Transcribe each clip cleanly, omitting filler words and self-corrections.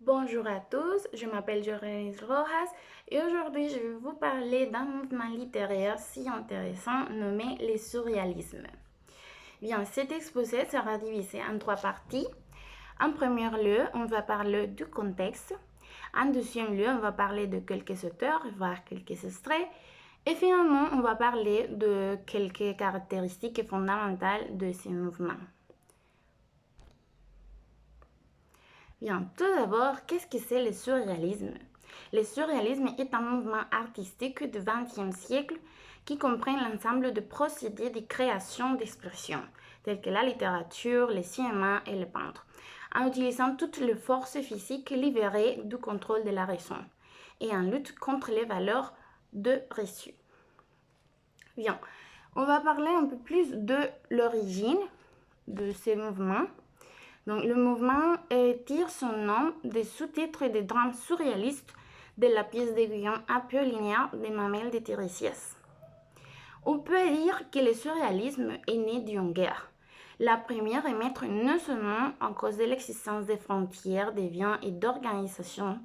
Bonjour à tous, je m'appelle Jorelis Rojas et aujourd'hui je vais vous parler d'un mouvement littéraire si intéressant nommé le surréalisme. Bien, cet exposé sera divisé en trois parties. En premier lieu, on va parler du contexte. En deuxième lieu, on va parler de quelques auteurs, voire quelques extraits. Et finalement, on va parler de quelques caractéristiques fondamentales de ces mouvements. Bien, tout d'abord, qu'est-ce que c'est le surréalisme? Le surréalisme est un mouvement artistique du XXe siècle qui comprend l'ensemble de procédés de création d'expression, tels que la littérature, le cinéma et le peintre, en utilisant toutes les forces physiques libérées du contrôle de la raison et en lutte contre les valeurs de reçu. Bien, on va parler un peu plus de l'origine de ces mouvements. Donc, le mouvement tire son nom des sous-titres des drames surréalistes de la pièce de Guillaume Apollinaire des Mamelles de Tiresias. On peut dire que le surréalisme est né d'une guerre. La première est mettre non seulement en cause de l'existence des frontières, des biens et d'organisations,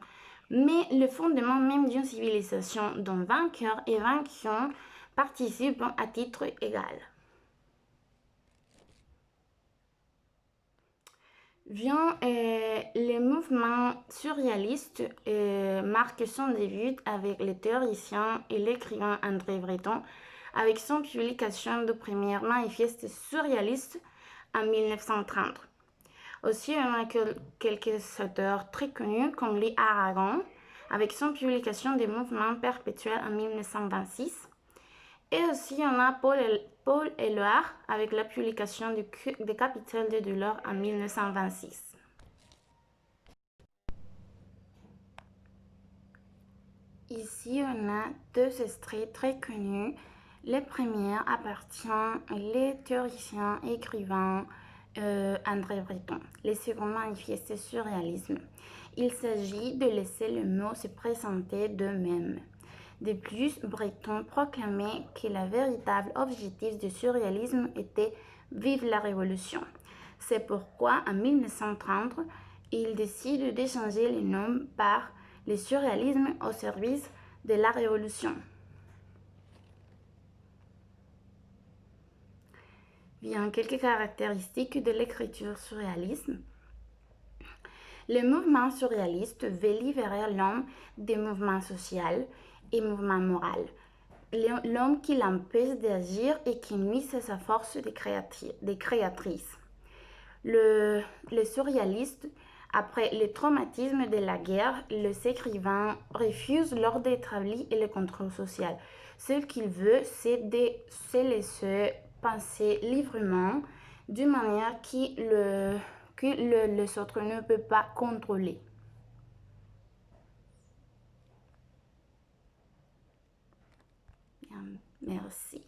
mais le fondement même d'une civilisation dont vainqueurs et vaincus participent à titre égal. Bien, le mouvement surréaliste marque son début avec le théoricien et l'écrivain André Breton, avec son publication du premier manifeste surréaliste en 1930. Aussi, on a quelques auteurs très connus comme Lee Aragon, avec son publication des mouvements perpétuels en 1926. Et aussi, on a Paul Éluard avec la publication des Capitales de douleur en 1926. Ici, on a deux extraits très connus. Le premier appartient au théoricien et écrivain André Breton. Le second manifeste surréalisme. Il s'agit de laisser le mot se présenter d'eux-mêmes. De plus, Breton proclamait que le véritable objectif du surréalisme était « Vive la Révolution ». C'est pourquoi, en 1930, il décide de changer le nom par le surréalisme au service de la Révolution. Bien, quelques caractéristiques de l'écriture surréaliste. Le mouvement surréaliste veut libérer l'homme des mouvements sociaux et mouvements moraux. L'homme qui l'empêche d'agir et qui nuit à sa force de créatrice. Le surréaliste, après le traumatisme de la guerre, les écrivains refusent l'ordre établi et le contrôle social. Ce qu'il veut, c'est de se laisser penser librement d'une manière que les autres ne peuvent pas contrôler. Bien, merci.